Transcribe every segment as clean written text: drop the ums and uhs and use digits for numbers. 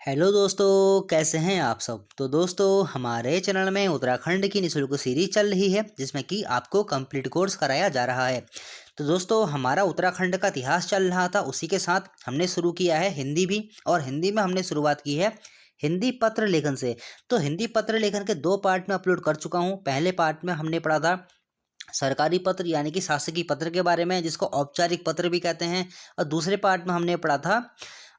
Hello दोस्तों, कैसे हैं आप सब। तो दोस्तों, हमारे चैनल में उत्तराखंड की निःशुल्क सीरीज चल रही है जिसमें कि आपको कंप्लीट कोर्स कराया जा रहा है। तो दोस्तों, हमारा उत्तराखंड का इतिहास चल रहा था, उसी के साथ हमने शुरू किया है हिंदी भी। और हिंदी में हमने शुरुआत की है हिंदी पत्र लेखन से। तो हिंदी पत्र लेखन के 2 पार्ट में अपलोड कर चुका हूँ। पहले पार्ट में हमने पढ़ा था सरकारी पत्र यानी कि शासकीय पत्र के बारे में, जिसको औपचारिक पत्र भी कहते हैं। और दूसरे पार्ट में हमने पढ़ा था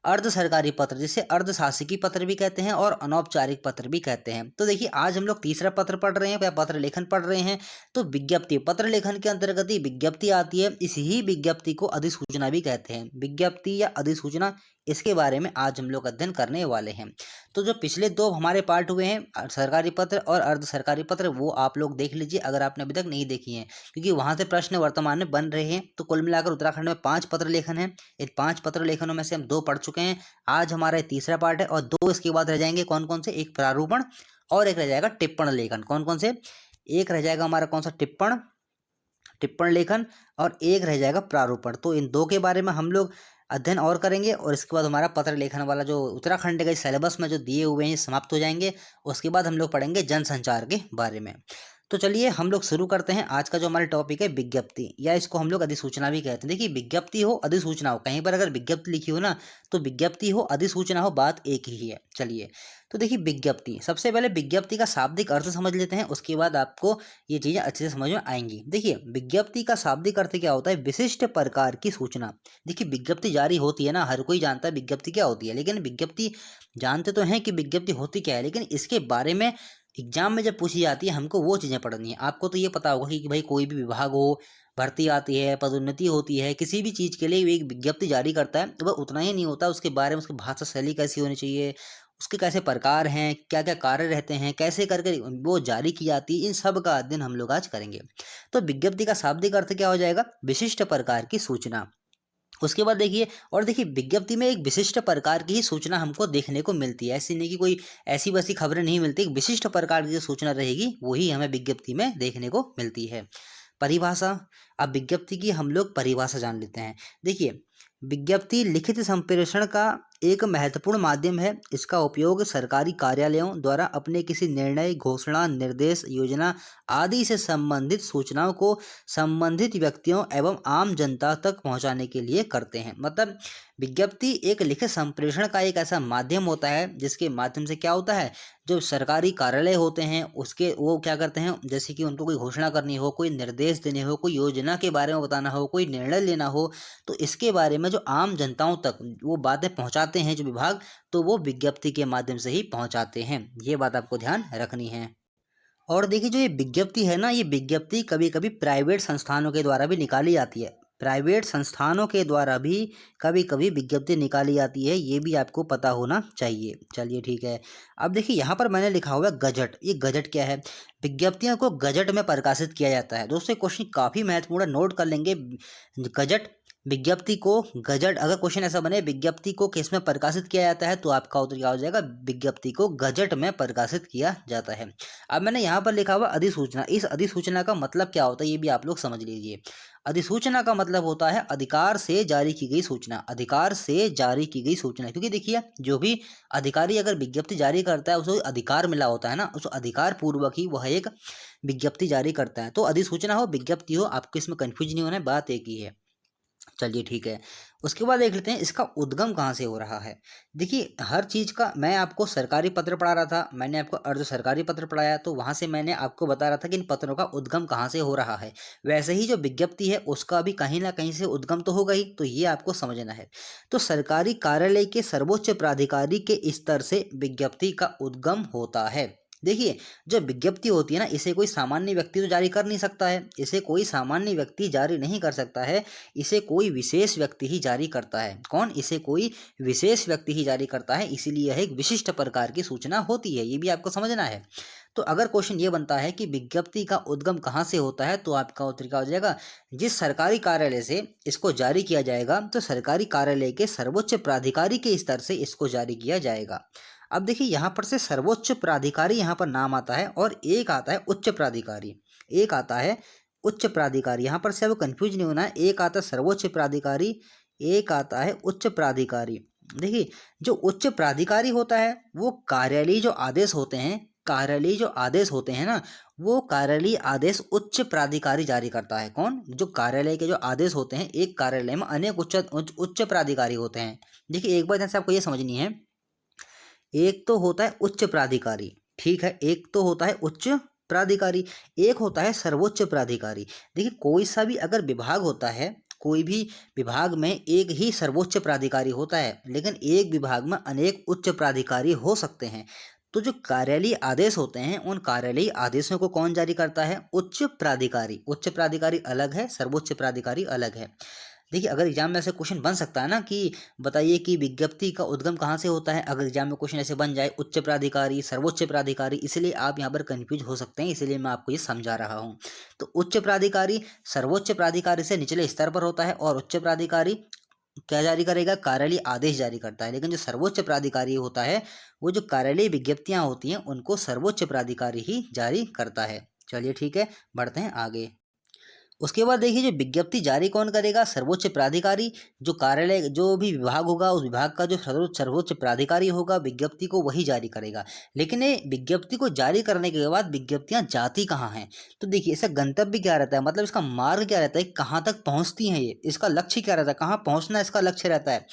अर्ध सरकारी पत्र, जिसे अर्ध शासकीय पत्र भी कहते हैं और अनौपचारिक पत्र भी कहते हैं। तो देखिए, आज हम लोग तीसरा पत्र पढ़ रहे हैं या पत्र लेखन पढ़ रहे हैं। तो विज्ञप्ति पत्र लेखन के अंतर्गत ही विज्ञप्ति आती है। इसी ही विज्ञप्ति को अधिसूचना भी कहते हैं। विज्ञप्ति या अधिसूचना, इसके बारे में आज हम लोग अध्ययन करने वाले हैं। तो जो पिछले 2 हमारे पार्ट हुए हैं, सरकारी पत्र और अर्ध सरकारी पत्र, वो आप लोग देख लीजिए अगर आपने अभी तक नहीं देखी हैं, क्योंकि वहां से प्रश्न वर्तमान में बन रहे हैं। तो कुल मिलाकर उत्तराखंड में 5 पत्र लेखन है। इन 5 पत्र लेखनों में से हम 2 पढ़ चुके हैं। आज हमारा तीसरा पार्ट है और 2 इसके बाद रह जाएंगे। कौन कौन से? एक प्रारूपण और एक रह जाएगा टिप्पण लेखन। कौन कौन से? एक रह जाएगा हमारा कौन सा? टिप्पण लेखन, और एक रह जाएगा प्रारूपण। तो इन 2 के बारे में हम लोग अध्ययन और करेंगे, और इसके बाद हमारा पत्र लेखन वाला जो उत्तराखंड के सिलेबस में जो दिए हुए हैं समाप्त हो जाएंगे। उसके बाद हम लोग पढ़ेंगे जनसंचार के बारे में। तो चलिए हम लोग शुरू करते हैं। आज का जो हमारा टॉपिक है विज्ञप्ति, या इसको हम लोग अधिसूचना भी कहते हैं। देखिए, विज्ञप्ति हो अधिसूचना हो, कहीं पर अगर विज्ञप्ति लिखी हो ना, तो विज्ञप्ति हो अधिसूचना हो, बात एक ही है। चलिए, तो देखिए विज्ञप्ति, सबसे पहले विज्ञप्ति का शाब्दिक अर्थ समझ लेते हैं, उसके बाद आपको ये चीज़ें अच्छे से समझ में आएंगी। देखिए, विज्ञप्ति का शाब्दिक अर्थ क्या होता है? विशिष्ट प्रकार की सूचना। देखिए, विज्ञप्ति जारी होती है ना, हर कोई जानता है विज्ञप्ति क्या होती है, लेकिन विज्ञप्ति जानते तो हैं कि विज्ञप्ति होती क्या है, लेकिन इसके बारे में एग्जाम में जब पूछी जाती है हमको वो चीज़ें पढ़नी है। आपको तो ये पता होगा कि भाई कोई भी विभाग हो, भर्ती आती है, पदोन्नति होती है, किसी भी चीज़ के लिए एक विज्ञप्ति जारी करता है, तो वह उतना ही नहीं होता, उसके बारे में उसकी भाषा शैली कैसी होनी चाहिए, उसके कैसे प्रकार हैं, क्या क्या कार्य रहते हैं, कैसे करके वो जारी की जाती है, इन सब का अध्ययन हम लोग आज करेंगे। तो विज्ञप्ति का शाब्दिक अर्थ क्या हो जाएगा? विशिष्ट प्रकार की सूचना। उसके बाद देखिए, और देखिए विज्ञप्ति में एक विशिष्ट प्रकार की ही सूचना हमको देखने को मिलती है। ऐसी नहीं कि कोई ऐसी वैसी खबरें नहीं मिलती, एक विशिष्ट प्रकार की जो सूचना रहेगी वही हमें विज्ञप्ति में देखने को मिलती है। परिभाषा, अब विज्ञप्ति की हम लोग परिभाषा जान लेते हैं। देखिए, विज्ञप्ति लिखित संप्रेषण का एक महत्वपूर्ण माध्यम है। इसका उपयोग सरकारी कार्यालयों द्वारा अपने किसी निर्णय, घोषणा, निर्देश, योजना आदि से संबंधित सूचनाओं को संबंधित व्यक्तियों एवं आम जनता तक पहुंचाने के लिए करते हैं। मतलब विज्ञप्ति एक लिखित संप्रेषण का एक ऐसा माध्यम होता है जिसके माध्यम से क्या होता है, जो सरकारी कार्यालय होते हैं उसके वो क्या करते हैं, जैसे कि उनको कोई घोषणा करनी हो, कोई निर्देश देने हो, कोई योजना के बारे में बताना हो, कोई निर्णय लेना हो, तो इसके बारे में जो आम जनताओं तक वो बातें पहुंचाते हैं जो विभाग, तो वो विज्ञप्ति के माध्यम से ही पहुंचाते हैं। ये बात आपको ध्यान रखनी है। और देखिए, जो ये विज्ञप्ति है ना, ये विज्ञप्ति कभी कभी प्राइवेट संस्थानों के द्वारा भी निकाली जाती है। प्राइवेट संस्थानों के द्वारा भी कभी कभी विज्ञप्ति निकाली जाती है, ये भी आपको पता होना चाहिए। चलिए ठीक है। अब देखिए, यहाँ पर मैंने लिखा हुआ है गजट। ये गजट क्या है? विज्ञप्तियों को गजट में प्रकाशित किया जाता है। दोस्तों, क्वेश्चन काफ़ी महत्वपूर्ण, नोट कर लेंगे। गजट, विज्ञप्ति को गजट, अगर क्वेश्चन ऐसा बने विज्ञप्ति को किस में प्रकाशित किया जाता है, तो आपका उत्तर क्या हो जाएगा? विज्ञप्ति को गजट में प्रकाशित किया जाता है। अब मैंने यहाँ पर लिखा हुआ अधिसूचना। इस अधिसूचना का मतलब क्या होता है, ये भी आप लोग समझ लीजिए। अधिसूचना का मतलब होता है अधिकार से जारी की गई सूचना। अधिकार से जारी की गई सूचना, क्योंकि देखिए, जो भी अधिकारी अगर विज्ञप्ति जारी करता है उसे अधिकार मिला होता है ना, उस अधिकार पूर्वक ही वह एक विज्ञप्ति जारी करता है। तो अधिसूचना हो, विज्ञप्ति हो, आपको इसमें कंफ्यूज नहीं होना है, बात एक ही है। चलिए ठीक है। उसके बाद देख लेते हैं इसका उद्गम कहाँ से हो रहा है। देखिए, हर चीज़ का, मैं आपको सरकारी पत्र पढ़ा रहा था, मैंने आपको अर्ध सरकारी पत्र पढ़ाया, तो वहाँ से मैंने आपको बता रहा था कि इन पत्रों का उद्गम कहाँ से हो रहा है। वैसे ही जो विज्ञप्ति है उसका भी कहीं ना कहीं से उद्गम तो होगा ही, तो ये आपको समझना है। तो सरकारी कार्यालय के सर्वोच्च प्राधिकारी के स्तर से विज्ञप्ति का उद्गम होता है। देखिए, जो विज्ञप्ति होती है ना, इसे कोई सामान्य व्यक्ति तो जारी कर नहीं सकता है, इसे कोई सामान्य व्यक्ति जारी नहीं कर सकता है, इसे कोई विशेष व्यक्ति ही जारी करता है। कौन? इसे कोई विशेष व्यक्ति ही जारी करता है, इसीलिए यह एक विशिष्ट प्रकार की सूचना होती है। ये भी आपको समझना है। तो अगर क्वेश्चन ये बनता है कि विज्ञप्ति का उद्गम कहाँ से होता है, तो आपका उत्तर क्या हो जाएगा? जिस सरकारी कार्यालय से इसको जारी किया जाएगा, तो सरकारी कार्यालय के सर्वोच्च प्राधिकारी के स्तर से इसको जारी किया जाएगा। अब देखिए, यहाँ पर से सर्वोच्च प्राधिकारी यहाँ पर नाम आता है, और एक आता है उच्च प्राधिकारी। एक आता है उच्च प्राधिकारी, यहाँ पर से अब कंफ्यूज नहीं होना है। एक आता है सर्वोच्च प्राधिकारी, एक आता है उच्च प्राधिकारी। देखिए, जो उच्च प्राधिकारी होता है वो कार्यालयीय जो आदेश होते हैं, कार्यालयीय जो आदेश होते हैं ना, वो कार्यालयीय आदेश उच्च प्राधिकारी जारी करता है। कौन? जो कार्यालय के जो आदेश होते हैं, एक कार्यालय में अनेक उच्च प्राधिकारी होते हैं। देखिए, एक बात यहाँ से आपको ये समझनी है, एक तो होता है उच्च प्राधिकारी, ठीक है, एक तो होता है उच्च प्राधिकारी, एक होता है सर्वोच्च प्राधिकारी। देखिए, कोई सा भी अगर विभाग होता है, कोई भी विभाग में एक ही सर्वोच्च प्राधिकारी होता है, लेकिन एक विभाग में अनेक उच्च प्राधिकारी हो सकते हैं। तो जो कार्यालयीय आदेश होते हैं, उन कार्यालयीय आदेशों को कौन जारी करता है? उच्च प्राधिकारी। उच्च प्राधिकारी अलग है, सर्वोच्च प्राधिकारी अलग है। देखिए, अगर एग्जाम में ऐसे क्वेश्चन बन सकता है ना कि बताइए कि विज्ञप्ति का उद्गम कहाँ से होता है, अगर एग्जाम में क्वेश्चन ऐसे बन जाए उच्च प्राधिकारी, सर्वोच्च प्राधिकारी, इसलिए आप यहाँ पर कंफ्यूज हो सकते हैं, इसलिए मैं आपको ये समझा रहा हूँ। तो उच्च प्राधिकारी सर्वोच्च प्राधिकारी से निचले स्तर पर होता है, और उच्च प्राधिकारी क्या जारी करेगा? कार्यालयीय आदेश जारी करता है। लेकिन जो सर्वोच्च प्राधिकारी होता है, वो जो कार्यालयीय विज्ञप्तियाँ होती हैं उनको सर्वोच्च प्राधिकारी ही जारी करता है। चलिए ठीक है, बढ़ते हैं आगे। उसके बाद देखिए, जो विज्ञप्ति जारी कौन करेगा? सर्वोच्च प्राधिकारी। जो कार्यालय, जो भी विभाग होगा, उस विभाग का जो सर्वोच्च प्राधिकारी होगा, विज्ञप्ति को वही जारी करेगा। लेकिन ये विज्ञप्ति को जारी करने के बाद विज्ञप्तियां जाती कहाँ हैं? तो देखिए, इसका गंतव्य क्या रहता है, मतलब इसका मार्ग क्या रहता है, कहाँ तक पहुँचती हैं ये, इसका लक्ष्य क्या रहता है, कहाँ पहुँचना इसका लक्ष्य रहता है?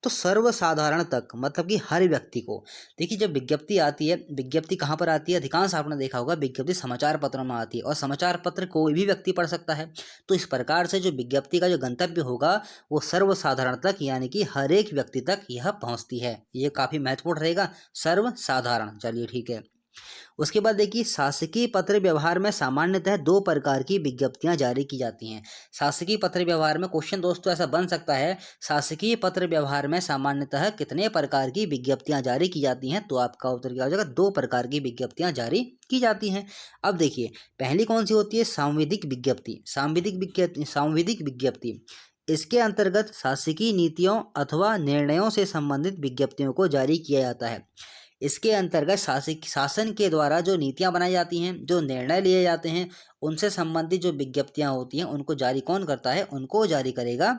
तो सर्वसाधारण तक, मतलब कि हर व्यक्ति को। देखिए, जब विज्ञप्ति आती है, विज्ञप्ति कहाँ पर आती है? अधिकांश आपने देखा होगा विज्ञप्ति समाचार पत्रों में आती है, और समाचार पत्र कोई भी व्यक्ति पढ़ सकता है। तो इस प्रकार से जो विज्ञप्ति का जो गंतव्य होगा वो सर्वसाधारण तक, यानी कि हर एक व्यक्ति तक यह पहुँचती है। ये काफ़ी महत्वपूर्ण रहेगा, सर्वसाधारण। चलिए ठीक है। उसके बाद देखिए, शासकीय पत्र व्यवहार में सामान्यतः दो प्रकार की विज्ञप्तियां जारी की जाती हैं। शासकीय पत्र व्यवहार में क्वेश्चन दोस्तों ऐसा बन सकता है, शासकीय पत्र व्यवहार में सामान्यतः कितने प्रकार की विज्ञप्तियां जारी की जाती हैं? तो आपका उत्तर क्या हो जाएगा? दो प्रकार की विज्ञप्तियां जारी की जाती हैं। अब देखिए, पहली कौन सी होती है? सांविधिक विज्ञप्ति। सांविधिक विज्ञप्ति, इसके अंतर्गत शासकीय नीतियों अथवा निर्णयों से संबंधित विज्ञप्तियों को जारी किया जाता है। इसके अंतर्गत शासन के द्वारा जो नीतियां बनाई जाती हैं, जो निर्णय लिए जाते हैं, उनसे संबंधित जो विज्ञप्तियां होती हैं उनको जारी कौन करता है? उनको जारी करेगा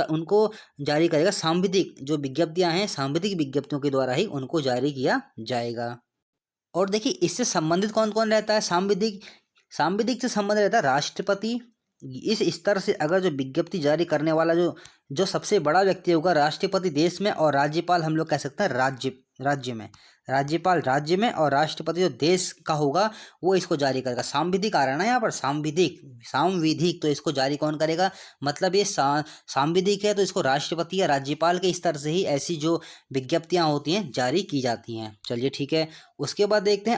उनको जारी करेगा सांविधिक जो विज्ञप्तियां हैं, सांविधिक विज्ञप्तियों के द्वारा ही उनको जारी किया जाएगा। और देखिए, इससे संबंधित कौन कौन रहता है? सांविधिक सांविधिक से संबंध रहता है राष्ट्रपति। इस स्तर से अगर जो विज्ञप्ति जारी करने वाला जो जो सबसे बड़ा व्यक्ति होगा, राष्ट्रपति देश में, और राज्यपाल हम लोग कह सकते हैं राज्य में। राज्यपाल राज्य में, और राष्ट्रपति जो देश का होगा वो इसको जारी करेगा। सांविधिक आ रहा है ना यहाँ पर, सांविधिक, तो इसको जारी कौन करेगा? मतलब ये सांविधिक है, तो इसको राष्ट्रपति या राज्यपाल के स्तर से ही ऐसी जो विज्ञप्तियाँ होती हैं जारी की जाती हैं। चलिए ठीक है। उसके बाद देखते हैं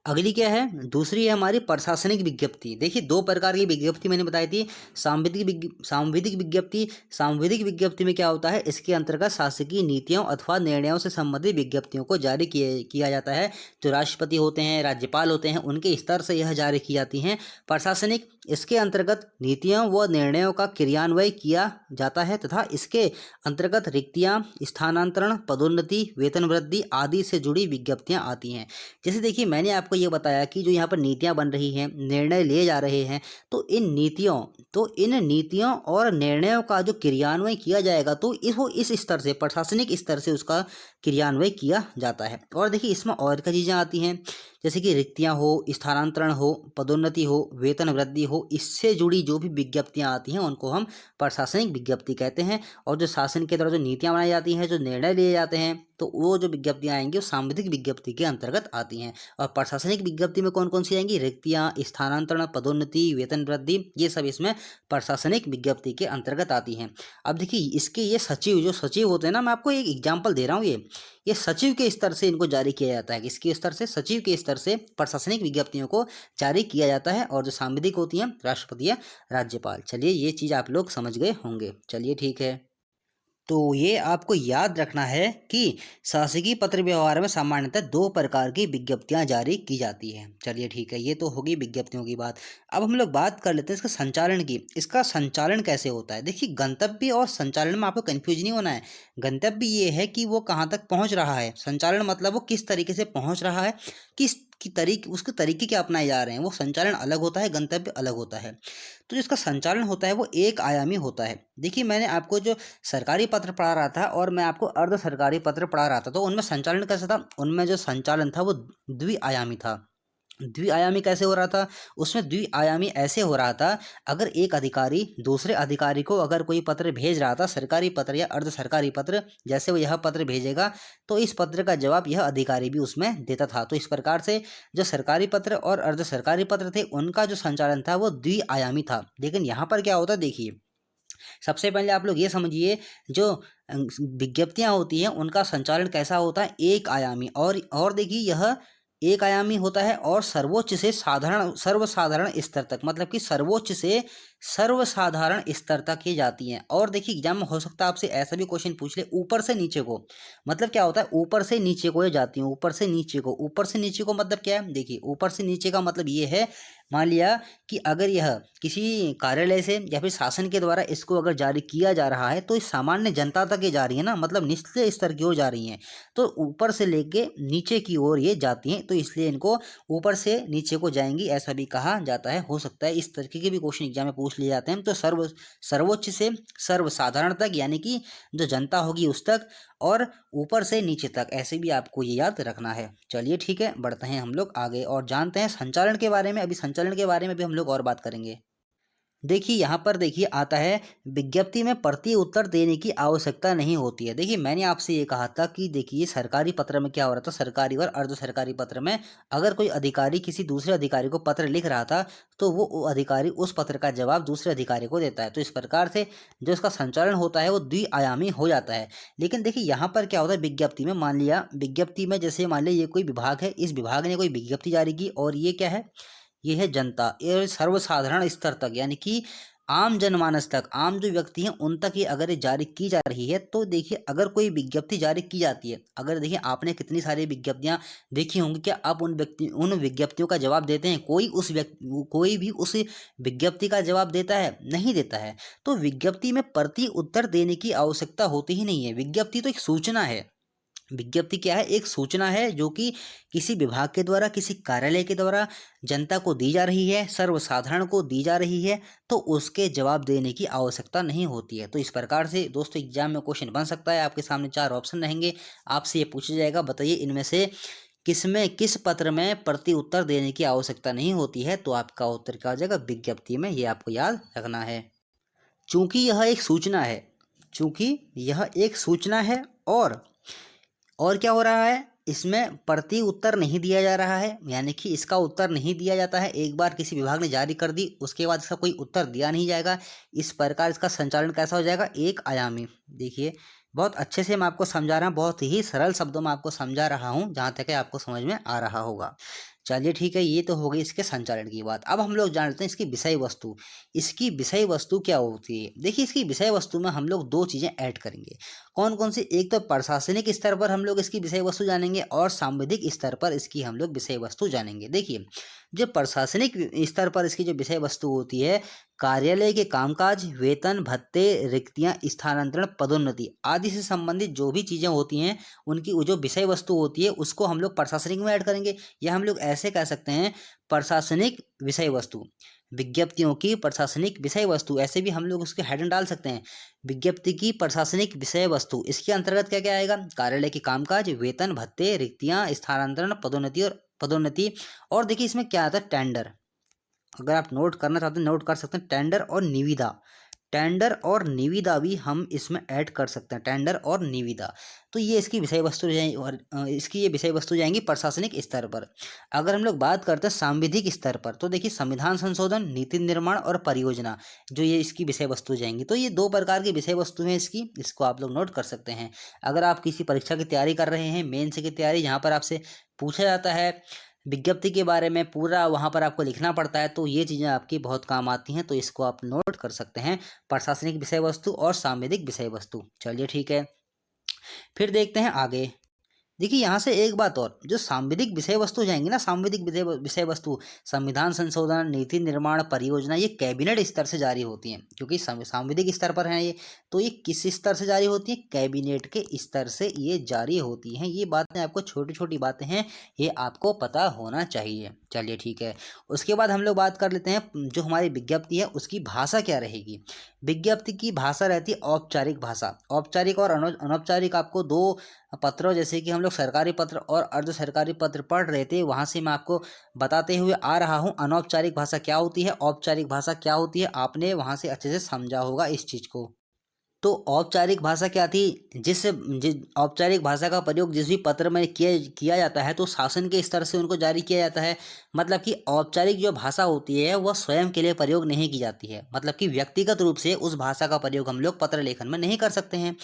अगली क्या है? दूसरी है हमारी प्रशासनिक विज्ञप्ति। देखिए, दो प्रकार की विज्ञप्ति मैंने बताई थी, सांविधिक विज्ञप्ति। सांविधिक विज्ञप्ति में क्या होता है? इसके अंतर्गत शासकीय नीतियों अथवा निर्णयों से संबंधित विज्ञप्तियों को जारी किया जाता है। जो राष्ट्रपति होते हैं, राज्यपाल होते हैं, उनके स्तर से यह जारी की जाती हैं। प्रशासनिक, इसके अंतर्गत नीतियों व निर्णयों का क्रियान्वयन किया जाता है, तथा इसके अंतर्गत रिक्तियाँ, स्थानांतरण, पदोन्नति, वेतन वृद्धि आदि से जुड़ी विज्ञप्तियाँ आती हैं। जैसे देखिए, मैंने आपको ये बताया कि जो यहाँ पर नीतियाँ बन रही हैं, निर्णय लिए जा रहे हैं, तो इन नीतियों और निर्णयों का जो क्रियान्वयन किया जाएगा, तो इस स्तर से, प्रशासनिक स्तर से उसका क्रियान्वयन किया जाता है। और देखिए, इसमें और क्या चीज़ें आती हैं, जैसे कि रिक्तियाँ हो, स्थानांतरण हो, पदोन्नति हो, वेतन वृद्धि हो, इससे जुड़ी जो भी विज्ञप्तियाँ आती हैं उनको हम प्रशासनिक विज्ञप्ति कहते हैं। और जो शासन के द्वारा जो नीतियाँ बनाई जाती हैं, जो निर्णय लिए जाते हैं, तो वो जो विज्ञप्तियाँ आएंगी वो सांविधिक विज्ञप्ति के अंतर्गत आती हैं। और प्रशासनिक विज्ञप्ति में कौन कौन सी आएंगी? रिक्तियाँ, स्थानांतरण, पदोन्नति, वेतन वृद्धि, ये सब इसमें प्रशासनिक विज्ञप्ति के अंतर्गत आती हैं। अब देखिए, इसके ये सचिव होते हैं ना, मैं आपको एक एग्जाम्पल दे रहा हूँ, ये सचिव के स्तर से इनको जारी किया जाता है। किसके स्तर से? सचिव के स्तर से प्रशासनिक विज्ञप्तियों को जारी किया जाता है। और जो सांविधिक होती हैं, राष्ट्रपति या राज्यपाल। चलिए, ये चीज़ आप लोग समझ गए होंगे। चलिए ठीक है। तो ये आपको याद रखना है कि शासकीय पत्र व्यवहार में सामान्यतः दो प्रकार की विज्ञप्तियां जारी की जाती हैं। चलिए ठीक है, ये तो होगी विज्ञप्तियों की बात। अब हम लोग बात कर लेते हैं इसका संचालन की। इसका संचालन कैसे होता है? देखिए, गंतव्य और संचालन में आपको कन्फ्यूज नहीं होना है। गंतव्य ये है कि वो कहाँ तक पहुँच रहा है, संचालन मतलब वो किस तरीके से पहुँच रहा है, उसके तरीके क्या अपनाए जा रहे हैं, वो संचालन अलग होता है, गंतव्य अलग होता है। तो जिसका संचालन होता है वो एक आयामी होता है। देखिए मैंने आपको जो सरकारी पत्र पढ़ा रहा था और मैं आपको अर्ध सरकारी पत्र पढ़ा रहा था, तो उनमें संचालन कैसा था, उनमें जो संचालन था वो द्विआयामी था। द्विआयामी कैसे हो रहा था, उसमें द्विआयामी ऐसे हो रहा था, अगर एक अधिकारी दूसरे अधिकारी को अगर कोई पत्र भेज रहा था, सरकारी पत्र या अर्ध सरकारी पत्र, जैसे वो यह पत्र भेजेगा तो इस पत्र का जवाब यह अधिकारी भी उसमें देता था। तो इस प्रकार से जो सरकारी पत्र और अर्ध सरकारी पत्र थे उनका जो संचालन था वो द्विआयामी था। लेकिन यहाँ पर क्या होता है, देखिए सबसे पहले आप लोग ये समझिए, जो विज्ञप्तियां होती हैं उनका संचालन कैसा होता है, एक आयामी। और देखिए यह एक आयामी होता है और सर्वोच्च से सर्वसाधारण स्तर तक, मतलब कि सर्वोच्च से सर्वसाधारण स्तर तक की जाती हैं। और देखिए एग्जाम में हो सकता है आपसे ऐसा भी क्वेश्चन पूछ ले, ऊपर से नीचे को, मतलब क्या होता है, ऊपर से नीचे को ये जाती हैं, ऊपर से नीचे को। ऊपर से नीचे को मतलब क्या है, देखिए ऊपर से नीचे का मतलब ये है, मान लिया कि अगर यह किसी कार्यालय से या फिर शासन के द्वारा इसको अगर जारी किया जा रहा है तो इस सामान्य जनता तक ये जा रही है ना, मतलब निचले स्तर की ओर जा रही हैं, तो ऊपर से लेके नीचे की ओर ये जाती हैं, तो इसलिए इनको ऊपर से नीचे को जाएंगी ऐसा भी कहा जाता है। हो सकता है इस तरीके के भी क्वेश्चन एग्जाम में पूछ लिए जाते हैं। तो सर्वोच्च से सर्वसाधारण तक, यानी कि जो जनता होगी उस तक, और ऊपर से नीचे तक, ऐसे भी आपको ये याद रखना है। चलिए ठीक है, बढ़ते हैं हम लोग आगे और जानते हैं संचालन के बारे में। अभी संचालन के बारे में भी हम लोग और बात करेंगे। देखिए यहाँ पर देखिए आता है, विज्ञप्ति में प्रति उत्तर देने की आवश्यकता नहीं होती है। देखिए मैंने आपसे ये कहा था कि देखिए सरकारी पत्र में क्या हो रहा था, सरकारी और अर्ध सरकारी पत्र में अगर कोई अधिकारी किसी दूसरे अधिकारी को पत्र लिख रहा था तो वो अधिकारी उस पत्र का जवाब दूसरे अधिकारी को देता है। तो इस प्रकार से जो इसका संचालन होता है वो द्विआयामी हो जाता है। लेकिन देखिए यहाँ पर क्या होता है, विज्ञप्ति में मान लिया, विज्ञप्ति में जैसे मान लिया ये कोई विभाग है, इस विभाग ने कोई विज्ञप्ति जारी की और ये क्या है, ये है जनता, ये सर्वसाधारण स्तर तक, यानी कि आम जनमानस तक, आम जो व्यक्ति हैं उन तक ये अगर ये जारी की जा रही है। तो देखिए अगर कोई विज्ञप्ति जारी की जाती है, अगर देखिए आपने कितनी सारी विज्ञप्तियां देखी होंगी, क्या आप उन विज्ञप्तियों का जवाब देते हैं, कोई भी उस विज्ञप्ति का जवाब देता है, नहीं देता है। तो विज्ञप्ति में प्रति उत्तर देने की आवश्यकता होती ही नहीं है। विज्ञप्ति तो एक सूचना है, विज्ञप्ति क्या है, एक सूचना है जो कि किसी विभाग के द्वारा, किसी कार्यालय के द्वारा जनता को दी जा रही है, सर्वसाधारण को दी जा रही है, तो उसके जवाब देने की आवश्यकता नहीं होती है। तो इस प्रकार से दोस्तों एग्जाम में क्वेश्चन बन सकता है, आपके सामने 4 ऑप्शन रहेंगे, आपसे ये पूछा जाएगा बताइए इनमें से किस पत्र में प्रति उत्तर देने की आवश्यकता नहीं होती है। तो आपका उत्तर क्या हो जाएगा, विज्ञप्ति में। ये आपको याद रखना है। चूंकि यह एक सूचना है, चूंकि यह एक सूचना है, और क्या हो रहा है, इसमें प्रति उत्तर नहीं दिया जा रहा है, यानी कि इसका उत्तर नहीं दिया जाता है। एक बार किसी विभाग ने जारी कर दी उसके बाद इसका कोई उत्तर दिया नहीं जाएगा। इस प्रकार इसका संचालन कैसा हो जाएगा, एक आयामी। देखिए बहुत अच्छे से मैं आपको समझा रहा हूँ, बहुत ही सरल शब्दों में आपको समझा रहा हूँ, जहाँ तक है आपको समझ में आ रहा होगा। चलिए ठीक है, ये तो हो गई इसके संचालन की बात। अब हम लोग जानते हैं इसकी विषय वस्तु। इसकी विषय वस्तु क्या होती है, देखिए इसकी विषय वस्तु में हम लोग 2 चीज़ें ऐड करेंगे। कौन कौन सी, एक तो प्रशासनिक स्तर पर हम लोग इसकी विषय वस्तु जानेंगे और सांविधिक स्तर पर इसकी हम लोग विषय वस्तु जानेंगे। देखिए जो प्रशासनिक स्तर पर इसकी जो विषय वस्तु होती है, कार्यालय के कामकाज, वेतन भत्ते, रिक्तियां, स्थानांतरण, पदोन्नति आदि से संबंधित जो भी चीज़ें होती हैं उनकी जो विषय वस्तु होती है उसको हम लोग प्रशासनिक में ऐड करेंगे। या हम लोग ऐसे कह सकते हैं प्रशासनिक विषय वस्तु, विज्ञप्तियों की प्रशासनिक विषय वस्तु, ऐसे भी हम लोग उसके हेडिंग डाल सकते हैं, विज्ञप्ति की प्रशासनिक विषय वस्तु। इसके अंतर्गत क्या क्या आएगा, कार्यालय के कामकाज, वेतन भत्ते, रिक्तियां, स्थानांतरण, पदोन्नति। और देखिए इसमें क्या आता है, टेंडर। अगर आप नोट करना चाहते हैं नोट कर सकते हैं, टेंडर और निविदा। टेंडर और निविदा भी हम इसमें ऐड कर सकते हैं, टेंडर और निविदा। तो ये इसकी विषय वस्तु इसकी ये विषय वस्तु जाएंगी प्रशासनिक स्तर पर। अगर हम लोग बात करते हैं सांविधिक स्तर पर, तो देखिए संविधान संशोधन, नीति निर्माण और परियोजना, जो ये इसकी विषय वस्तु जाएंगी। तो ये 2 प्रकार की विषय वस्तु हैं इसकी, इसको आप लोग नोट कर सकते हैं। अगर आप किसी परीक्षा की तैयारी कर रहे हैं, मेंस की तैयारी, जहाँ पर आपसे पूछा जाता है विज्ञप्ति के बारे में पूरा, वहाँ पर आपको लिखना पड़ता है, तो ये चीज़ें आपकी बहुत काम आती हैं। तो इसको आप नोट कर सकते हैं, प्रशासनिक विषय वस्तु और सांविधिक विषय वस्तु। चलिए ठीक है, फिर देखते हैं आगे। देखिए यहाँ से एक बात और, जो सांविधिक विषय वस्तु जाएंगी ना, सांविधिक विषय वस्तु, संविधान संशोधन, नीति निर्माण, परियोजना, ये कैबिनेट स्तर से जारी होती हैं, क्योंकि सांविधिक स्तर पर है ये। तो ये किस स्तर से जारी होती है? कैबिनेट के स्तर से ये जारी होती हैं। ये बातें आपको, छोटी छोटी बातें हैं, ये आपको पता होना चाहिए। चलिए ठीक है। उसके बाद हम लोग बात कर लेते हैं, जो हमारी विज्ञप्ति है उसकी भाषा क्या रहेगी। विज्ञप्ति की भाषा रहती है औपचारिक भाषा। औपचारिक और अनौपचारिक आपको दो पत्रों, जैसे कि हम लोग सरकारी पत्र और अर्ध सरकारी पत्र पढ़ रहे थे, वहाँ से मैं आपको बताते हुए आ रहा हूँ अनौपचारिक भाषा क्या होती है, औपचारिक भाषा क्या होती है। आपने वहाँ से अच्छे से समझा होगा इस चीज़ को। तो औपचारिक भाषा क्या थी? जिस औपचारिक भाषा का प्रयोग जिस भी पत्र में किया जाता है, तो शासन के स्तर से उनको जारी किया जाता है। मतलब कि औपचारिक जो भाषा होती है वह स्वयं के लिए प्रयोग नहीं की जाती है, मतलब कि व्यक्तिगत रूप से उस भाषा का प्रयोग हम लोग पत्र लेखन में नहीं कर सकते हैं।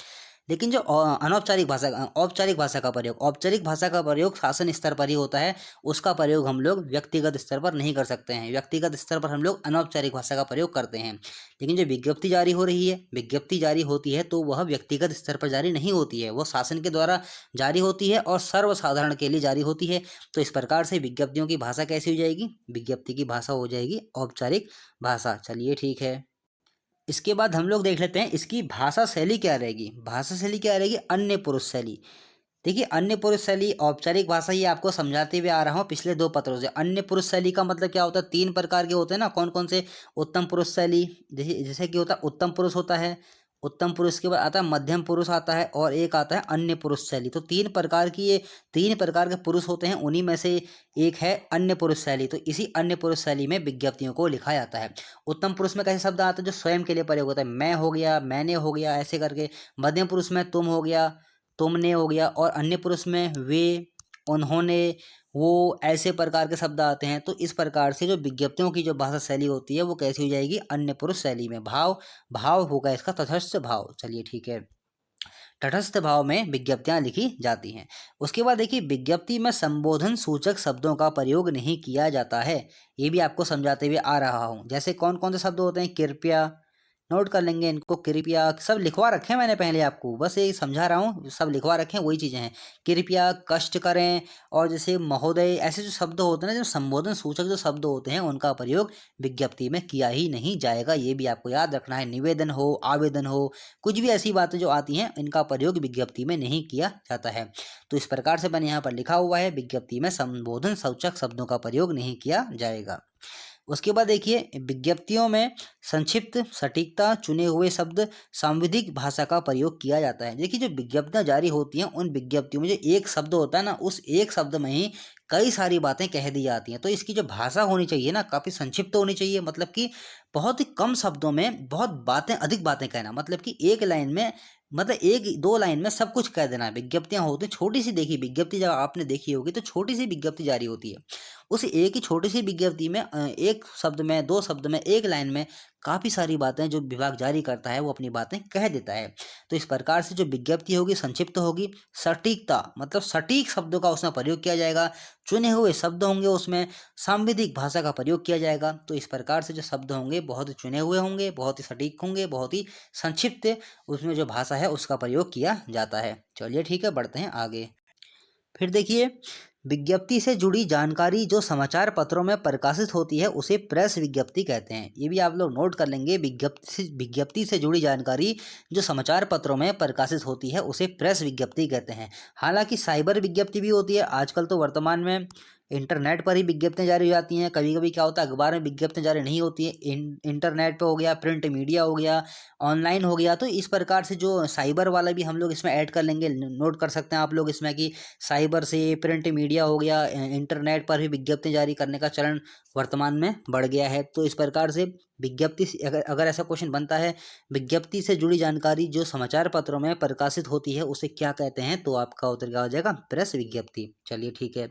लेकिन जो अनौपचारिक भाषा, औपचारिक भाषा का प्रयोग, औपचारिक भाषा का प्रयोग शासन स्तर पर ही होता है। उसका प्रयोग हम लोग व्यक्तिगत स्तर पर नहीं कर सकते हैं। व्यक्तिगत स्तर पर हम लोग अनौपचारिक भाषा का प्रयोग करते हैं। लेकिन जो विज्ञप्ति जारी हो रही है, विज्ञप्ति जारी होती है, तो वह व्यक्तिगत स्तर पर जारी नहीं होती है, वह शासन के द्वारा जारी होती है और सर्वसाधारण के लिए जारी होती है। तो इस प्रकार से विज्ञप्तियों की भाषा कैसी हो जाएगी? विज्ञप्ति की भाषा हो जाएगी औपचारिक भाषा। चलिए ठीक है। इसके बाद हम लोग देख लेते हैं इसकी भाषा शैली क्या रहेगी। भाषा शैली क्या रहेगी? अन्य पुरुष शैली। देखिए, अन्य पुरुष शैली, औपचारिक भाषा, ये आपको समझाते हुए आ रहा हूँ पिछले दो पत्रों से। अन्य पुरुष शैली का मतलब क्या होता है? तीन प्रकार के होते हैं ना। कौन कौन से? उत्तम पुरुष शैली, जैसे जैसे कि होता है उत्तम पुरुष होता है, उत्तम पुरुष के बाद आता है मध्यम पुरुष आता है, और एक आता है अन्य पुरुष शैली। तो तीन प्रकार की, ये तीन प्रकार के पुरुष होते हैं, उन्हीं में से एक है अन्य पुरुष शैली। तो इसी अन्य पुरुष शैली में विज्ञप्तियों को लिखा जाता है। उत्तम पुरुष में कैसे शब्द आते हैं? जो स्वयं के लिए प्रयोग होता है, मैं हो गया, मैंने हो गया, ऐसे करके। मध्यम पुरुष में तुम हो गया, तुमने हो गया, और अन्य पुरुष में वे, उन्होंने, वो, ऐसे प्रकार के शब्द आते हैं। तो इस प्रकार से जो विज्ञप्तियों की जो भाषा शैली होती है वो कैसी हो जाएगी? अन्य पुरुष शैली में। भाव, भाव होगा इसका तटस्थ भाव। चलिए ठीक है। तटस्थ भाव में विज्ञप्तियां लिखी जाती हैं। उसके बाद देखिए, विज्ञप्ति में संबोधन सूचक शब्दों का प्रयोग नहीं किया जाता है। ये भी आपको समझाते हुए आ रहा हूँ। जैसे कौन कौन से शब्द होते हैं? कृपया, नोट कर लेंगे इनको, कृपया, सब लिखवा रखे हैं मैंने पहले आपको, बस ये समझा रहा हूँ, सब लिखवा रखे हैं, वही चीज़ें हैं। कृपया, कष्ट करें, और जैसे महोदय, ऐसे जो शब्द होते हैं ना, जो संबोधन सूचक जो शब्द होते हैं, उनका प्रयोग विज्ञप्ति में किया ही नहीं जाएगा। ये भी आपको याद रखना है। निवेदन हो, आवेदन हो, कुछ भी ऐसी बातें जो आती हैं, इनका प्रयोग विज्ञप्ति में नहीं किया जाता है। तो इस प्रकार से मैंने यहाँ पर लिखा हुआ है, विज्ञप्ति में संबोधन सूचक शब्दों का प्रयोग नहीं किया जाएगा। उसके बाद देखिए, विज्ञप्तियों में संक्षिप्त, सटीकता, चुने हुए शब्द, सांविधिक भाषा का प्रयोग किया जाता है। देखिए, जो विज्ञप्तियां जारी होती हैं, उन विज्ञप्तियों में जो एक शब्द होता है ना, उस एक शब्द में ही कई सारी बातें कह दी जाती हैं। तो इसकी जो भाषा होनी चाहिए ना, काफ़ी संक्षिप्त होनी चाहिए। मतलब कि बहुत ही कम शब्दों में बहुत बातें, अधिक बातें कहना। मतलब कि एक लाइन में, मतलब एक दो लाइन में सब कुछ कह देना। विज्ञप्तियां होती हैं छोटी सी, देखी विज्ञप्ति जब आपने देखी होगी तो छोटी सी विज्ञप्ति जारी होती है। उस एक ही छोटी सी विज्ञप्ति में एक शब्द में, दो शब्द में, एक लाइन में काफ़ी सारी बातें जो विभाग जारी करता है वो अपनी बातें कह देता है। तो इस प्रकार से जो विज्ञप्ति होगी संक्षिप्त होगी। सटीकता, मतलब सटीक शब्दों का उसमें प्रयोग किया जाएगा। चुने हुए शब्द होंगे, उसमें सांविधिक भाषा का प्रयोग किया जाएगा। तो इस प्रकार से जो शब्द होंगे बहुत ही चुने हुए होंगे, बहुत ही सटीक होंगे, बहुत ही संक्षिप्त उसमें जो भाषा है उसका प्रयोग किया जाता है। चलिए ठीक है, बढ़ते हैं आगे। फिर देखिए, विज्ञप्ति से जुड़ी जानकारी जो समाचार पत्रों में प्रकाशित होती है उसे प्रेस विज्ञप्ति कहते हैं। ये भी आप लोग नोट कर लेंगे। विज्ञप्ति से जुड़ी जानकारी जो समाचार पत्रों में प्रकाशित होती है उसे प्रेस विज्ञप्ति कहते हैं। हालांकि साइबर विज्ञप्ति भी होती है। आजकल तो वर्तमान में इंटरनेट पर ही विज्ञप्तियाँ जारी हो जाती हैं। कभी कभी क्या होता है, अखबार में विज्ञप्तियाँ जारी नहीं होती हैं, इंटरनेट पे हो गया, प्रिंट मीडिया हो गया, ऑनलाइन हो गया। तो इस प्रकार से जो साइबर वाला भी हम लोग इसमें ऐड कर लेंगे। नोट कर सकते हैं आप लोग इसमें कि साइबर से प्रिंट मीडिया हो गया, इंटरनेट पर भी विज्ञप्ति जारी करने का चलन वर्तमान में बढ़ गया है। तो इस प्रकार से विज्ञप्ति अगर ऐसा क्वेश्चन बनता है, विज्ञप्ति से जुड़ी जानकारी जो समाचार पत्रों में प्रकाशित होती है उसे क्या कहते हैं, तो आपका उत्तर क्या हो जाएगा? प्रेस विज्ञप्ति। चलिए ठीक है।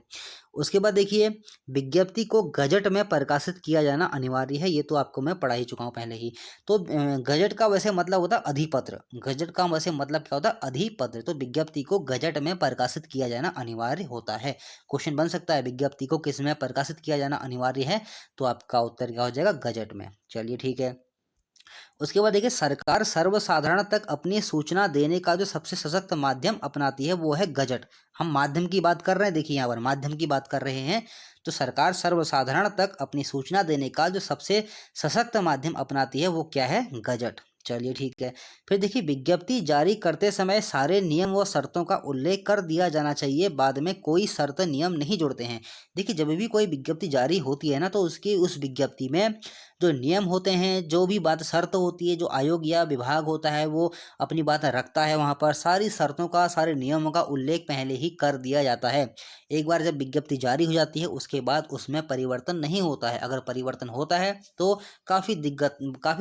उसके बाद देखिए, विज्ञप्ति को गजट में प्रकाशित किया जाना अनिवार्य है। ये तो आपको मैं पढ़ा ही चुका हूँ पहले ही। तो गजट का वैसे मतलब होता है अधिपत्र। गजट का वैसे मतलब क्या होता है? अधिपत्र। तो विज्ञप्ति को गजट में प्रकाशित किया जाना अनिवार्य होता है। क्वेश्चन बन सकता है, विज्ञप्ति को किस में प्रकाशित किया जाना अनिवार्य है, तो आपका उत्तर क्या हो जाएगा? गजट में। चलिए ठीक है। उसके बाद देखिए, सरकार सर्वसाधारण तक अपनी सूचना देने का जो सबसे सशक्त माध्यम अपनाती है वो है गजट। हम माध्यम की बात कर रहे हैं, देखिए यहाँ पर माध्यम की बात कर रहे हैं। तो सरकार सर्वसाधारण तक अपनी सूचना देने का जो सबसे सशक्त माध्यम अपनाती है वो क्या है? गजट। चलिए ठीक है। फिर देखिए, विज्ञप्ति जारी करते समय सारे नियम व शर्तों का उल्लेख कर दिया जाना चाहिए, बाद में कोई शर्त नियम नहीं जोड़ते हैं। देखिए, जब भी कोई विज्ञप्ति जारी होती है ना, तो उसकी उस विज्ञप्ति में जो नियम होते हैं, जो भी बात शर्त होती है, जो आयोग या विभाग होता है वो अपनी बात रखता है, वहाँ पर सारी शर्तों का, सारे नियमों का उल्लेख पहले ही कर दिया जाता है। एक बार जब विज्ञप्ति जारी हो जाती है उसके बाद उसमें परिवर्तन नहीं होता है। अगर परिवर्तन होता है तो काफ़ी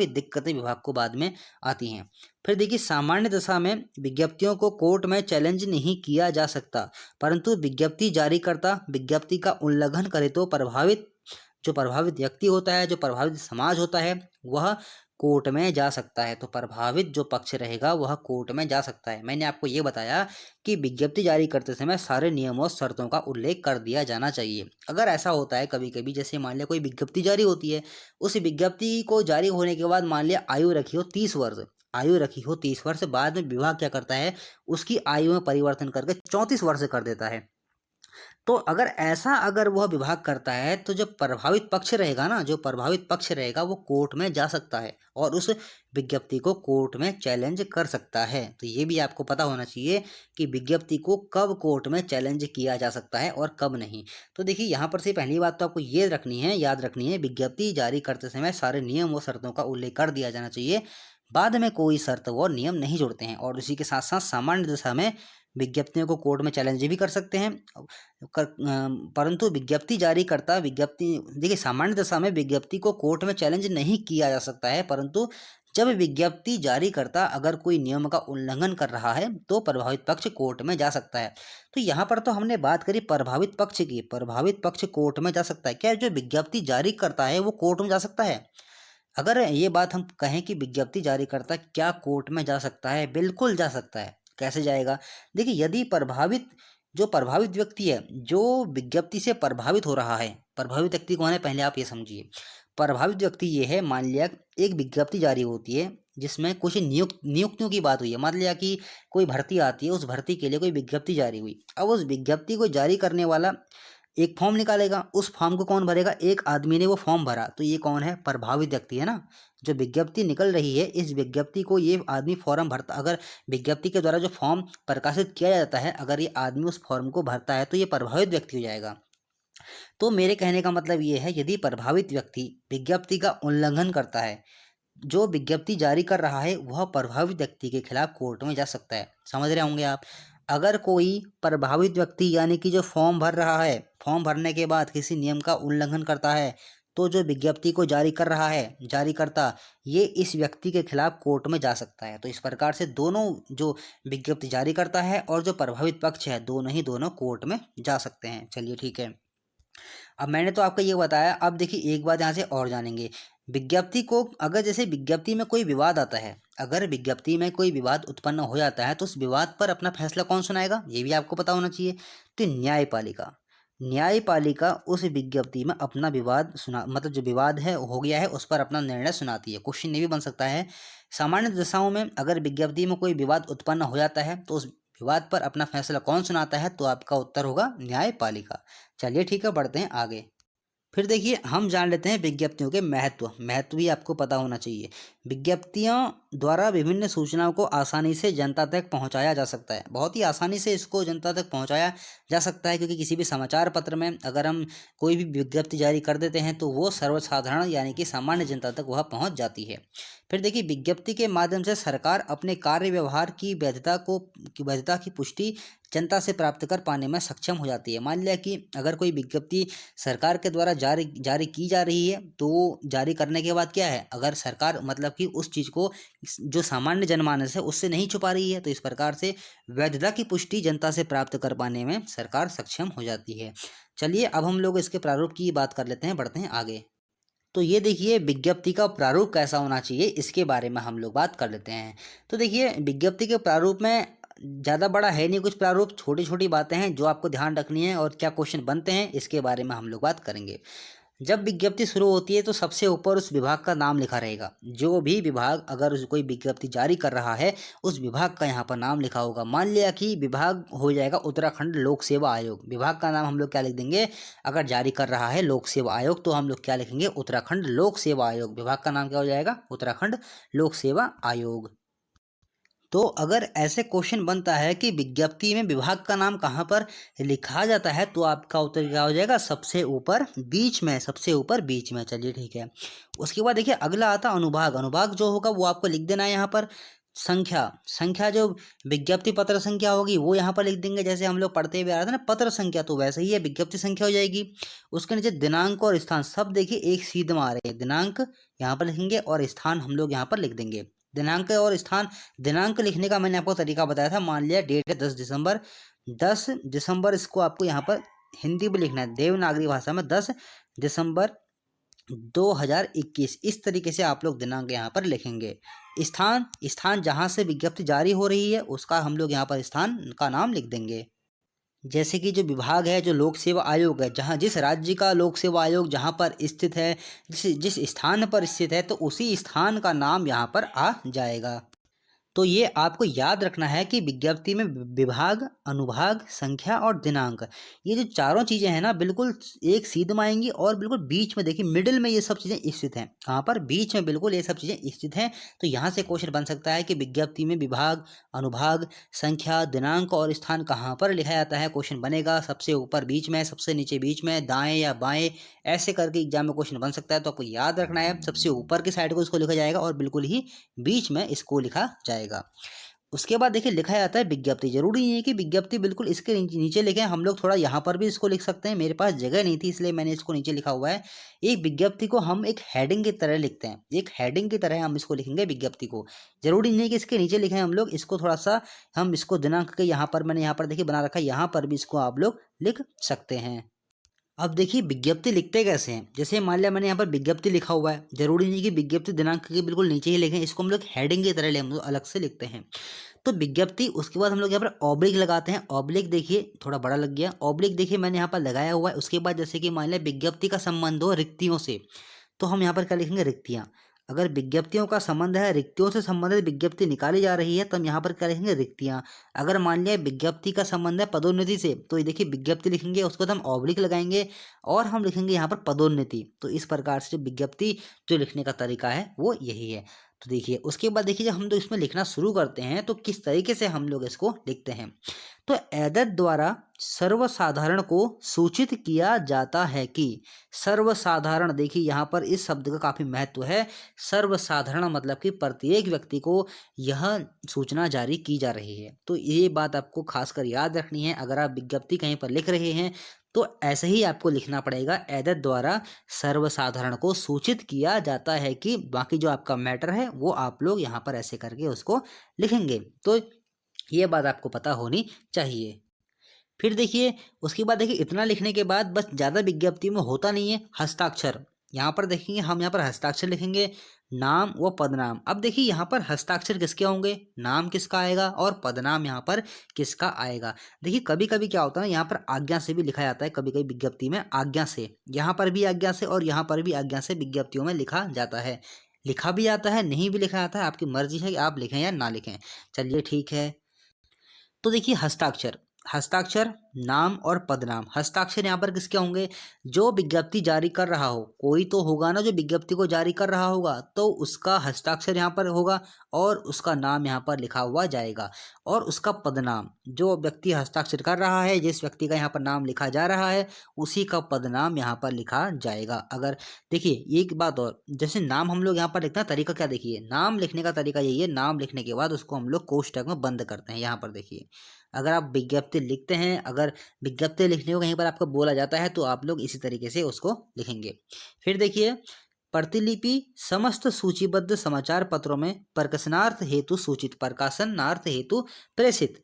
दिक्कतें विभाग को बाद में आती हैं। फिर देखिए, सामान्य दशा में विज्ञप्तियों को कोर्ट में चैलेंज नहीं किया जा सकता, परंतु विज्ञप्ति जारीकर्ता विज्ञप्ति का उल्लंघन करे तो जो प्रभावित व्यक्ति होता है, जो प्रभावित समाज होता है, वह कोर्ट में जा सकता है। तो प्रभावित जो पक्ष रहेगा वह कोर्ट में जा सकता है। मैंने आपको ये बताया कि विज्ञप्ति जारी करते समय सारे नियमों और शर्तों का उल्लेख कर दिया जाना चाहिए। अगर ऐसा होता है कभी कभी, जैसे मान लिया कोई विज्ञप्ति जारी होती है, उस विज्ञप्ति को जारी होने के बाद मान लिया आयु रखी हो 30 वर्ष, बाद में विभाग क्या करता है, उसकी आयु में परिवर्तन करके 34 वर्ष कर देता है। तो अगर वह विभाग करता है तो जो प्रभावित पक्ष रहेगा ना, जो प्रभावित पक्ष रहेगा वो कोर्ट में जा सकता है और उस विज्ञप्ति को कोर्ट में चैलेंज कर सकता है। तो ये भी आपको पता होना चाहिए कि विज्ञप्ति को कब कोर्ट में चैलेंज किया जा सकता है और कब नहीं। तो देखिए, यहाँ पर से पहली बात तो आपको ये याद रखनी है, विज्ञप्ति जारी करते समय सारे नियम व शर्तों का उल्लेख कर दिया जाना चाहिए, बाद में कोई शर्त व नियम नहीं जोड़ते हैं। और इसी के साथ साथ सामान्य दशा में विज्ञप्तियों को कोर्ट में चैलेंज भी कर सकते हैं, परंतु देखिए, सामान्य दशा में विज्ञप्ति को कोर्ट में चैलेंज नहीं किया जा सकता है, परंतु जब विज्ञप्ति जारी करता अगर कोई नियम का उल्लंघन कर रहा है तो प्रभावित पक्ष कोर्ट में जा सकता है। तो यहाँ पर तो हमने बात करी प्रभावित पक्ष की, प्रभावित पक्ष कोर्ट में जा सकता है। क्या जो विज्ञप्ति जारी करता है वो कोर्ट में जा सकता है? अगर ये बात हम कहें कि विज्ञप्ति जारी करता क्या कोर्ट में जा सकता है, बिल्कुल जा सकता है। कैसे जाएगा? देखिए, यदि जो प्रभावित व्यक्ति है, जो विज्ञप्ति से प्रभावित हो रहा है, प्रभावित व्यक्ति कौन है पहले आप ये समझिए। प्रभावित व्यक्ति ये है, मान लिया एक विज्ञप्ति जारी होती है जिसमें कुछ नियुक्तियों की बात हुई है। मान लिया कि कोई भर्ती आती है, उस भर्ती के लिए कोई विज्ञप्ति जारी हुई। अब उस विज्ञप्ति को जारी करने वाला एक फॉर्म निकालेगा, उस फॉर्म को कौन भरेगा? एक आदमी ने वो फॉर्म भरा, तो ये कौन है? प्रभावित व्यक्ति है ना। जो विज्ञप्ति निकल रही है, इस विज्ञप्ति को ये आदमी फॉर्म भरता, अगर विज्ञप्ति के द्वारा जो फॉर्म प्रकाशित किया जाता है, अगर ये आदमी उस फॉर्म को भरता है तो ये प्रभावित व्यक्ति हो जाएगा। तो मेरे कहने का मतलब ये है, यदि प्रभावित व्यक्ति विज्ञप्ति का उल्लंघन करता है, जो विज्ञप्ति जारी कर रहा है वह प्रभावित व्यक्ति के खिलाफ कोर्ट में जा सकता है। समझ रहे होंगे आप। अगर कोई प्रभावित व्यक्ति यानी कि जो फॉर्म भर रहा है, फॉर्म भरने के बाद किसी नियम का उल्लंघन करता है, तो जो विज्ञप्ति को जारी कर रहा है, जारीकर्ता, ये इस व्यक्ति के खिलाफ कोर्ट में जा सकता है। तो इस प्रकार से दोनों, जो विज्ञप्ति जारी करता है और जो प्रभावित पक्ष है, दोनों कोर्ट में जा सकते हैं। चलिए ठीक है। अब मैंने तो आपको ये बताया, अब देखिए एक बात यहाँ से और जानेंगे। विज्ञप्ति को, अगर जैसे विज्ञप्ति में कोई विवाद आता है, अगर विज्ञप्ति में कोई विवाद उत्पन्न हो जाता है तो उस विवाद पर अपना फैसला कौन सुनाएगा, ये भी आपको पता होना चाहिए। तो न्यायपालिका उस विज्ञप्ति में अपना विवाद मतलब जो विवाद है हो गया है उस पर अपना निर्णय सुनाती है। क्वेश्चन ये भी बन सकता है, सामान्य दशाओं में अगर विज्ञप्ति में कोई विवाद उत्पन्न हो जाता है तो उस विवाद पर अपना फैसला कौन सुनाता है? तो आपका उत्तर होगा न्यायपालिका। चलिए ठीक है, बढ़ते हैं आगे। फिर देखिए, हम जान लेते हैं विज्ञप्तियों के महत्व भी आपको पता होना चाहिए। विज्ञप्तियों द्वारा विभिन्न सूचनाओं को आसानी से जनता तक पहुंचाया जा सकता है, बहुत ही आसानी से इसको जनता तक पहुंचाया जा सकता है, क्योंकि किसी भी समाचार पत्र में अगर हम कोई भी विज्ञप्ति जारी कर देते हैं तो वो सर्वसाधारण यानी कि सामान्य जनता तक वह पहुंच जाती है। फिर देखिए, विज्ञप्ति के माध्यम से सरकार अपने कार्य व्यवहार की वैधता की पुष्टि जनता से प्राप्त कर पाने में सक्षम हो जाती है। मान लिया कि अगर कोई विज्ञप्ति सरकार के द्वारा जारी की जा रही है, तो जारी करने के बाद क्या है, अगर सरकार मतलब कि उस चीज़ को जो सामान्य जनमानस है उससे नहीं छुपा रही है, तो इस प्रकार से वैधता की पुष्टि जनता से प्राप्त कर पाने में सरकार सक्षम हो जाती है। चलिए, अब हम लोग इसके प्रारूप की बात कर लेते हैं, बढ़ते हैं आगे। तो ये देखिए, विज्ञप्ति का प्रारूप कैसा होना चाहिए, इसके बारे में हम लोग बात कर लेते हैं। तो देखिए, विज्ञप्ति के प्रारूप में ज़्यादा बड़ा है नहीं कुछ प्रारूप, छोटी छोटी बातें हैं जो आपको ध्यान रखनी है और क्या क्वेश्चन बनते हैं इसके बारे में हम लोग बात करेंगे। जब विज्ञप्ति शुरू होती है तो सबसे ऊपर उस विभाग का नाम लिखा रहेगा। जो भी विभाग अगर कोई विज्ञप्ति जारी कर रहा है उस विभाग का यहाँ पर नाम लिखा होगा। मान लिया कि विभाग हो जाएगा उत्तराखंड लोक सेवा आयोग, विभाग का नाम हम लोग क्या लिख देंगे, अगर जारी कर रहा है लोक सेवा आयोग तो हम लोग क्या लिखेंगे, उत्तराखंड लोक सेवा आयोग। विभाग का नाम क्या हो जाएगा, उत्तराखंड लोक सेवा आयोग। तो अगर ऐसे क्वेश्चन बनता है कि विज्ञप्ति में विभाग का नाम कहाँ पर लिखा जाता है तो आपका उत्तर क्या हो जाएगा, सबसे ऊपर बीच में, सबसे ऊपर बीच में। चलिए ठीक है। उसके बाद देखिए अगला आता अनुभाग। अनुभाग जो होगा वो आपको लिख देना है यहाँ पर। संख्या, संख्या जो विज्ञप्ति पत्र संख्या होगी वो यहाँ पर लिख देंगे, जैसे हम लोग पढ़ते हुए आ रहे थे ना पत्र संख्या, तो वैसे ही है विज्ञप्ति संख्या हो जाएगी। उसके नीचे दिनांक और स्थान, सब देखिए एक सीध में आ रहे हैं। दिनांक यहाँ पर लिखेंगे और स्थान हम लोग यहाँ पर लिख देंगे। दिनांक और स्थान, दिनांक लिखने का मैंने आपको तरीका बताया था। मान लिया डेट है 10 दिसंबर, 10 दिसंबर इसको आपको यहाँ पर हिंदी में लिखना है, देवनागरी भाषा में 10 दिसंबर 2021। इस तरीके से आप लोग दिनांक यहाँ पर लिखेंगे। स्थान, स्थान जहाँ से विज्ञप्ति जारी हो रही है उसका हम लोग यहाँ पर स्थान का नाम लिख देंगे। जैसे कि जो विभाग है, जो लोक सेवा आयोग है, जहाँ जिस राज्य का लोक सेवा आयोग जहाँ पर स्थित है, जिस स्थान पर स्थित है तो उसी स्थान का नाम यहाँ पर आ जाएगा। तो ये आपको याद रखना है कि विज्ञप्ति में विभाग, अनुभाग, संख्या और दिनांक, ये जो चारों चीज़ें हैं ना बिल्कुल एक सीध में आएंगी और बिल्कुल बीच में देखिए मिडिल में ये सब चीज़ें स्थित हैं। कहाँ पर, बीच में बिल्कुल ये सब चीज़ें स्थित हैं। तो यहाँ से क्वेश्चन बन सकता है कि विज्ञप्ति में विभाग, अनुभाग, संख्या, दिनांक और स्थान कहाँ पर लिखा जाता है। क्वेश्चन बनेगा सबसे ऊपर बीच में, सबसे नीचे बीच में, दाएँ या बाएँ, ऐसे करके एग्जाम में क्वेश्चन बन सकता है। तो आपको याद रखना है सबसे ऊपर की साइड को इसको लिखा जाएगा और बिल्कुल ही बीच में इसको लिखा जाएगा। उसके बाद देखिए लिखा जाता है विज्ञप्ति। जरूरी नहीं है कि विज्ञप्ति बिल्कुल इसके नीचे लिखें, हम लोग थोड़ा यहाँ पर भी इसको लिख सकते हैं। मेरे पास जगह नहीं थी इसलिए मैंने इसको नीचे लिखा हुआ है। एक विज्ञप्ति को हम एक हेडिंग की तरह लिखते हैं, एक हेडिंग की तरह हम इसको लिखेंगे विज्ञप्ति को। जरूरी नहीं है कि इसके नीचे लिखें हम लोग, इसको थोड़ा सा हम इसको दिनांक के यहाँ पर, मैंने यहाँ पर देखिए बना रखा है, यहाँ पर भी इसको आप लोग लिख सकते हैं। अब देखिए विज्ञप्ति लिखते कैसे हैं। जैसे मान लिया मैंने यहाँ पर विज्ञप्ति लिखा हुआ है, जरूरी नहीं कि विज्ञप्ति दिनांक के बिल्कुल नीचे ही लिखें, इसको हम लोग हेडिंग की तरह हम लोग अलग से लिखते हैं। तो विज्ञप्ति, उसके बाद हम लोग यहाँ पर ऑब्लिक लगाते हैं। ऑब्लिक देखिए थोड़ा बड़ा लग गया, ऑब्लिक देखिए मैंने यहाँ पर लगाया हुआ है। उसके बाद जैसे कि मान लिया विज्ञप्ति का संबंध हो रिक्तियों से, तो हम यहाँ पर क्या लिखेंगे, रिक्तियाँ। अगर विज्ञप्तियों का संबंध है, रिक्तियों से संबंधित विज्ञप्ति निकाली जा रही है, तो हम यहाँ पर क्या लिखेंगे, रिक्तियाँ। अगर मान लिया विज्ञप्ति का संबंध है पदोन्नति से, तो ये देखिए विज्ञप्ति लिखेंगे, उसके बाद हम ऑब्लिक लगाएंगे और हम लिखेंगे यहाँ पर पदोन्नति। तो इस प्रकार से विज्ञप्ति जो लिखने का तरीका है वो यही है। तो देखिए उसके बाद देखिए जब हम लोग इसमें लिखना शुरू करते हैं तो किस तरीके से हम लोग इसको लिखते हैं। तो एदत द्वारा सर्वसाधारण को सूचित किया जाता है कि, सर्वसाधारण देखिए यहाँ पर इस शब्द का काफ़ी महत्व है। सर्वसाधारण मतलब कि प्रत्येक व्यक्ति को यह सूचना जारी की जा रही है। तो ये बात आपको खासकर याद रखनी है। अगर आप विज्ञप्ति कहीं पर लिख रहे हैं तो ऐसे ही आपको लिखना पड़ेगा, एदत द्वारा सर्वसाधारण को सूचित किया जाता है कि। बाकी जो आपका मैटर है वो आप लोग यहाँ पर ऐसे करके उसको लिखेंगे। तो ये बात आपको पता होनी चाहिए। फिर देखिए उसके बाद देखिए इतना लिखने के बाद बस ज़्यादा विज्ञप्ति में होता नहीं है, हस्ताक्षर। यहाँ पर देखेंगे हम यहाँ पर हस्ताक्षर लिखेंगे, नाम व पदनाम। अब देखिए यहाँ पर हस्ताक्षर किसके होंगे, नाम किसका आएगा और पदनाम यहाँ पर किसका आएगा। देखिए कभी कभी क्या होता है ना, यहाँ पर आज्ञा से भी लिखा जाता है, कभी कभी विज्ञप्ति में आज्ञा से, यहाँ पर भी आज्ञा से और यहाँ पर भी आज्ञा से विज्ञप्तियों में लिखा जाता है। लिखा भी आता है, नहीं भी लिखा जाता है, आपकी मर्जी है कि आप लिखें या ना लिखें। चलिए ठीक है। तो देखिए हस्ताक्षर, हस्ताक्षर, नाम और पदनाम। हस्ताक्षर यहाँ पर किसके होंगे, जो विज्ञप्ति जारी कर रहा हो, कोई तो होगा ना जो विज्ञप्ति को जारी कर रहा होगा, तो उसका हस्ताक्षर यहाँ पर होगा और उसका नाम यहाँ पर लिखा हुआ जाएगा। और उसका पदनाम, जो व्यक्ति हस्ताक्षर कर रहा है, जिस व्यक्ति का यहाँ पर नाम लिखा जा रहा है, उसी का पदनाम यहाँ पर लिखा जाएगा। अगर देखिए एक बात और, जैसे नाम हम लोग यहाँ पर लिखना तरीका क्या, देखिए नाम लिखने का तरीका यही है। नाम लिखने के बाद उसको हम लोग कोष्ठक में बंद करते हैं। यहाँ पर देखिए अगर आप विज्ञप्ति लिखते हैं, अगर विज्ञप्ति लिखने को कहीं पर आपको बोला जाता है तो आप लोग इसी तरीके से उसको लिखेंगे। फिर देखिए प्रतिलिपि समस्त सूचीबद्ध समाचार पत्रों में प्रकाशनार्थ हेतु सूचित, प्रकाशनार्थ हेतु प्रेषित।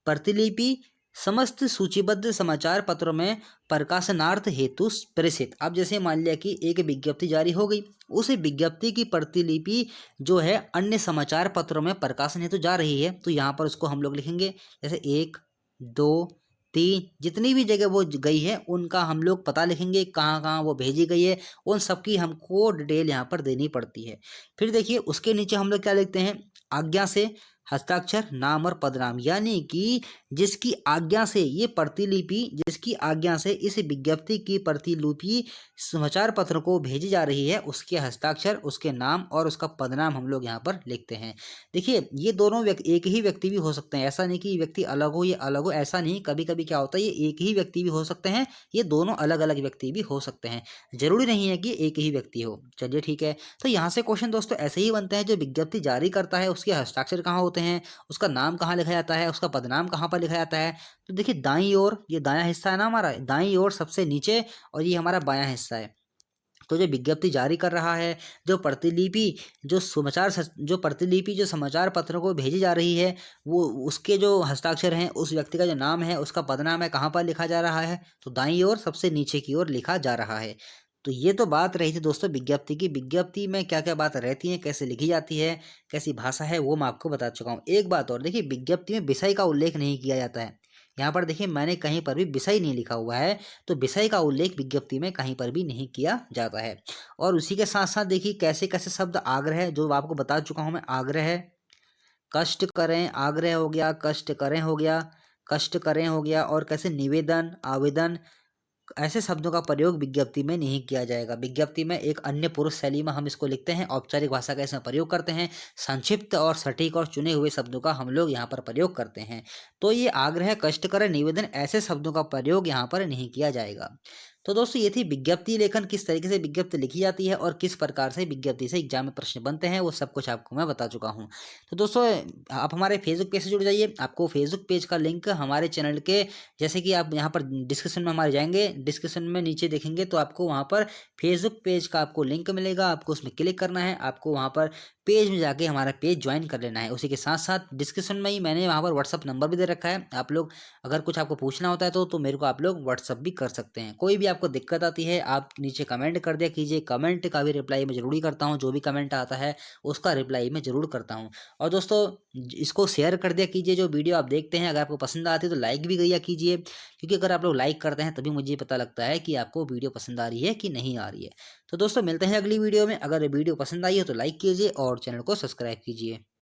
प्रतिलिपि समस्त सूचीबद्ध समाचार पत्रों में प्रकाशनार्थ हेतु प्रेषित। अब जैसे मान लिया कि एक विज्ञप्ति जारी हो गई, उस विज्ञप्ति की प्रतिलिपि जो है अन्य समाचार पत्रों में प्रकाशन हेतु जा रही है, तो यहाँ पर उसको हम लोग लिखेंगे जैसे 1, 2, 3 जितनी भी जगह वो गई है उनका हम लोग पता लिखेंगे, कहाँ-कहाँ वो भेजी गई है, उन सब की हमको डिटेल यहाँ पर देनी पड़ती है। फिर देखिए उसके नीचे हम लोग क्या लिखते हैं, आज्ञा से हस्ताक्षर, नाम और पदनाम, यानी कि जिसकी आज्ञा से ये प्रतिलिपि, जिसकी आज्ञा से इस विज्ञप्ति की प्रतिलिपि समाचार पत्र को भेजी जा रही है, उसके हस्ताक्षर, उसके नाम और उसका पदनाम हम लोग यहाँ पर लिखते हैं। देखिए ये दोनों एक ही व्यक्ति भी हो सकते हैं, ऐसा नहीं कि व्यक्ति अलग हो, ये अलग हो, ऐसा नहीं। कभी कभी क्या होता है, ये एक ही व्यक्ति भी हो सकते हैं, ये दोनों अलग अलग व्यक्ति भी हो सकते हैं, जरूरी नहीं है कि एक ही व्यक्ति हो। चलिए ठीक है, तो यहाँ से क्वेश्चन दोस्तों ऐसे ही बनते हैं, जो विज्ञप्ति जारी करता है उसके हस्ताक्षर कहाँ होते हैं, उसका नाम कहाँ लिखा जाता है, उसका पदनाम कहाँ पर लिखा जाता है। तो देखिए दाईं ओर, ये दायां हिस्सा है ना हमारा, दाईं ओर सबसे नीचे, और ये हमारा बायां हिस्सा है। तो जो विज्ञप्ति जारी कर रहा है, जो प्रतिलिपि, जो प्रतिलिपि जो समाचार पत्रों को भेजी जा रही है, वो उसके जो हस्ताक्षर हैं, उस व्यक्ति का जो नाम है, उसका पदनाम है, कहाँ पर लिखा जा रहा है, तो दाईं ओर सबसे नीचे की ओर लिखा जा रहा है। तो ये तो बात रही थी दोस्तों विज्ञप्ति की। विज्ञप्ति में क्या क्या बात रहती है, कैसे लिखी जाती है, कैसी भाषा है, वो मैं आपको बता चुका हूँ। एक बात और, देखिए विज्ञप्ति में विषय का उल्लेख नहीं किया जाता है। यहाँ पर देखिए मैंने कहीं पर भी विषय नहीं लिखा हुआ है, तो विषय का उल्लेख विज्ञप्ति में कहीं पर भी नहीं किया जाता है। और उसी के साथ साथ देखिए कैसे कैसे शब्द आग्रह, जो आपको बता चुका हूँ मैं, आग्रह, कष्ट करें, आग्रह हो गया, कष्ट करें हो गया, कष्ट करें हो गया, और कैसे निवेदन, आवेदन, ऐसे शब्दों का प्रयोग विज्ञप्ति में नहीं किया जाएगा। विज्ञप्ति में एक अन्य पुरुष शैली में हम इसको लिखते हैं, औपचारिक भाषा का इसमें प्रयोग करते हैं, संक्षिप्त और सटीक और चुने हुए शब्दों का हम लोग यहाँ पर प्रयोग करते हैं। तो ये आग्रह, कष्ट कर, निवेदन, ऐसे शब्दों का प्रयोग यहाँ पर नहीं किया जाएगा। तो दोस्तों ये थी विज्ञप्ति लेखन, किस तरीके से विज्ञप्ति लिखी जाती है और किस प्रकार से विज्ञप्ति से एग्जाम में प्रश्न बनते हैं, वो सब कुछ आपको मैं बता चुका हूँ। तो दोस्तों आप हमारे फेसबुक पेज से जुड़ जाइए। आपको फेसबुक पेज का लिंक हमारे चैनल के, जैसे कि आप यहाँ पर डिस्क्रिप्शन में हमारे जाएंगे, डिस्क्रिप्शन में नीचे देखेंगे तो आपको वहाँ पर फेसबुक पेज का आपको लिंक मिलेगा, आपको उसमें क्लिक करना है, आपको वहाँ पर पेज में जाके हमारा पेज ज्वाइन कर लेना है। उसी के साथ साथ डिस्क्रिप्शन में ही मैंने वहाँ पर व्हाट्सअप नंबर भी दे रखा है। आप लोग अगर कुछ आपको पूछना होता है तो मेरे को आप लोग व्हाट्सअप भी कर सकते हैं। कोई भी आपको दिक्कत आती है आप नीचे कमेंट कर दिया कीजिए, कमेंट का भी रिप्लाई मैं जरूरी करता हूँ, जो भी कमेंट आता है उसका रिप्लाई मैं जरूर करता हूँ। और दोस्तों इसको शेयर कर दिया कीजिए, जो वीडियो आप देखते हैं अगर आपको पसंद आती है तो लाइक भी करिए कीजिए, क्योंकि अगर आप लोग लाइक करते हैं तभी मुझे पता लगता है कि आपको वीडियो पसंद आ रही है कि नहीं आ रही है। तो दोस्तों मिलते हैं अगली वीडियो में। अगर वीडियो पसंद आई हो तो लाइक कीजिए और चैनल को सब्सक्राइब कीजिए।